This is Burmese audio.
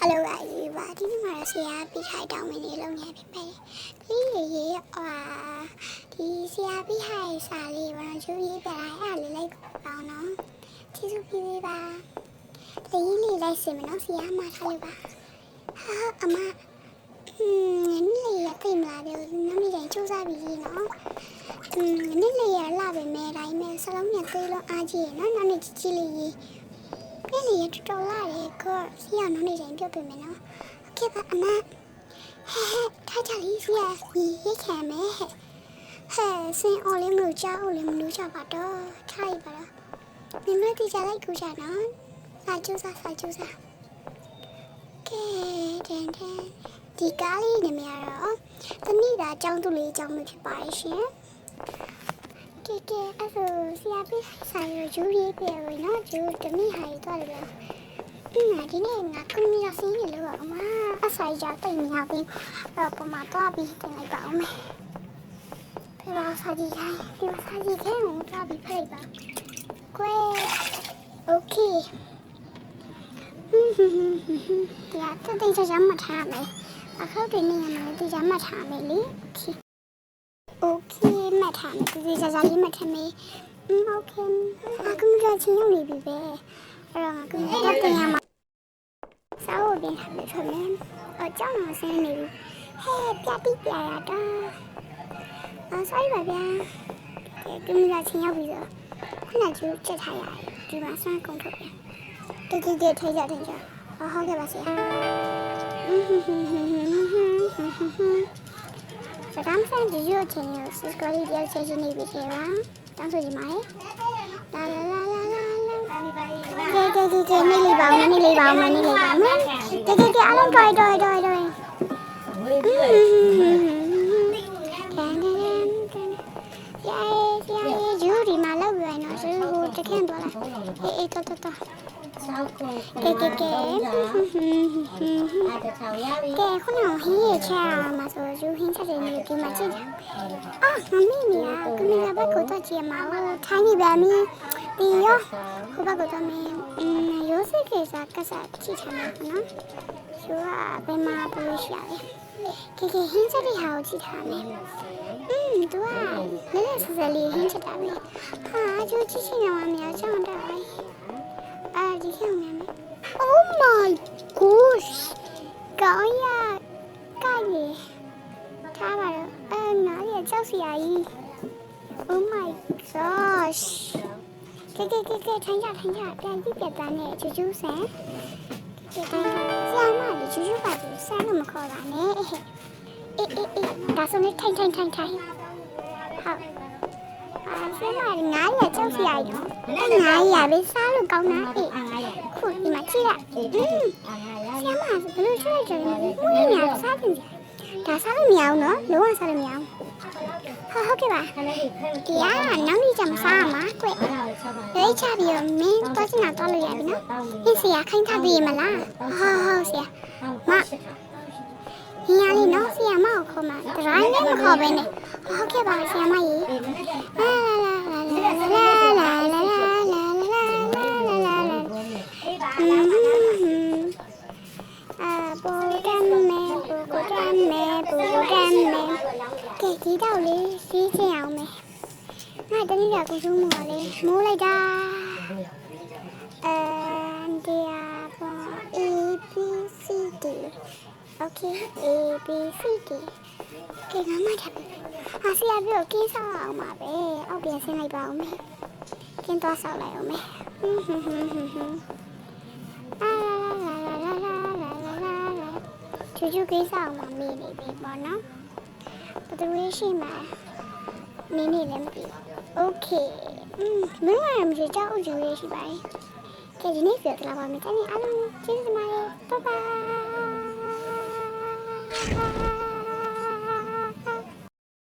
Hello guys,ဒီနေ့မှာဆရာပြထိုင်တောင်းမင်းလေးလုပ်နေပြီပဲ။ဒီရေဒီဆရာပြထိုင်စာလေးဘာလို့ကျူရေးပြလိုက်အဲ့လေးလိုက်ပါအောင်။ကျေးဇူးပြုပေးပါ။ဒီလေးလိုက်စင်မနော်ဆရာမထားလို့ပါ။ဟာအမနေ့ရတိတ်မလာဘူး။နောက်နေ့တိုင်းစူးစမ်းပြီးနော်။နေ့လေးရလာပြီမဲတိုင်းမဲစလုံးနဲ့သေးလုံးအားကြီးနော်။နောက်နေ့ကြီးလေးရေးနေ့လေးရတော်လာတယ်ကောဆရာနောက်နေ့တိုင်းပြုတ်ပြင်မယ်နော်โอเคပါအမထားကြလေးဆရာရေခံမယ်ဟဲ့စင်အော်လေးမလို့ကြားအောင်လေးမလို့ချပါတော့ထားရပါတော့မင်းတို့ကြလိုက်ကူကြနော်စာကျူးစားကဲတန်ဒီကားလေးနမရတော့တနည်းတာအကြောင်းသူလေးအကြောင်းမဖြစ်ပါရှင်ကဲအဲ့ဒါဆရာပြဆိုင်ရဂျူရီပြေဝင်နော်ဂျူတမီဟိုင်တော့လေဒီနေ့ငါကွန်မီလာစင်းနေလို့အမအဆိုင်ကြတိတ်နေပြီပမာတော့ပြီးတင်လိုက်ပါအောင်မယ်ဒီမှာစာကြည့်ခိုင်းကိုတော့ပြီးဖိတ်ပါကွယ်โอเคဒီကတိတ်ကြမ်းမှတ်ထားမယ်အခုဒီနေ့ငါတိတ်ကြမ်းမှတ်ထားမယ်လေโอเคမှတ်ထားမယ်တိတ်ကြလေးမှတ်ထားမယ်โอเคအခုမှချင်းရောက်နေပြီပဲအဲ့တော့ငါကတင်ရမှာစာအုပ်တင်ထားမယ်ဆိုရင်အကြောင်းအောင်ဆင်းနေပြီဟဲ့ပြတိပြရတာဆိုင်ပါဗျာကမလာချင်းရောက်ပြီဆိုခုနကကျချက်ထားရတယ်ဒီမှာဆွမ်းကုန်ထုတ်ပြန်တိတ်ထိုက်ကြတယ်ကြာဟုတ်ကဲ့ပါဆရာစကားမဆန်ကြည့်ရချင်းရစကောလီပြောချက်ချင်းနေပြီကျေပါတောင်းဆိုကြည့်ပါလေလာနေလေးပါမယ်တေအားလုံးတွေ့ရဂျူဒီမှာလောက်ရနော်ဆိုဟိုတခန့်သွားလာအေးတော်ကဲခုနဟင်းရချာမှာဆိုဂျူဟင်းချက်တွေနေဒီမှာကြည့်တာမမီနီကကမီလာဘက်ကိုတော့ကြည့်မှာထိုင်းနေပါမီဒီရောဟိုဘက်ကတော့မင်းရိုးစိတ်ကေစားကစားကြည့်ချင်တယ်နော်ယူကဘယ်မှာပို့ရှာလဲဟင်းချက်တွေဟာကိုကြည့်ထားမယ်သူကလည်းဆက်ဆက်လေးဟင်းချက်တာပဲဟာကျိုးကြည့်ချင်တော့မများချောင်းတာပဲဒီခေတ်မှာ Oh my gosh ကောင်းရကိုင်လေထားပါတော့နားရကြောက်စရာကြီး Oh my gosh ကဲထိုင်ကြပြန်ကြည့်ပြတာနဲ့ချူချူဆန်ဆရာမလေးချူချူပါဘူးဆန်လို့မခေါ်ပါနဲ့အေးဒါဆိုနေထိုင်ဟုတ်ဆရာမလေးငါးရကြောက်စရာကြီးနော်ငါးရပဲစားလို့ကောင်းတာခုဒီမှာကြည့်လိုက်ဆရာမဘယ်လိုချွတ်ကြလဲမင်းညာစားတယ်ဒါစားလို့မရဘူးနော်လုံးဝစားလို့မရဘူးဟုတ်ကဲ့ပါဒီကနောက်နေ့ကျမစားရမှာကွရွေးချပြီးတော့မင်းတော့ချင်တာတော့လို့ရပြီနော်ဒီဆရာခိုင်းထားပြီမလားဟုတ်ဆရာမဟင်းရလေးနော်ဆရာမကိုခေါ်မှာဒရိုင်းနဲ့မခေါ်ပဲနဲ့ဟုတ်ကဲ့ပါဆရာမကြီးကဲဒီတော့လေးစီးချင်အောင်မယ်ငါတနည်းကကိုစုံးမှာလေးမိုးလိုက်တာဒီပေါ် A B C D Okay A B C D ကဲငါမှတ်ထားပြီဆရာပြောကင်းဆောင်အောင်ပါပဲအောက်ပြန်ဆင်းလိုက်ပါဦးမယ်ကင်းတော့ဆောက်လိုက်အောင်မယ်ချူချူကင်းဆောင်မှာမေးနေပြီပေါ့နော်ဘယ်လိုရှိမှာနင်းနေလည်းမသိဘူးโอเคမင်းလည်းမရှိကြောက်ကြည့်ရရှိပါတယ်ကဲဒီနေ့ပြောပြလာပါမယ်တနေ့အားလုံးကျေးဇူးတင်ပါတယ်ဘိုင်ဘိုင်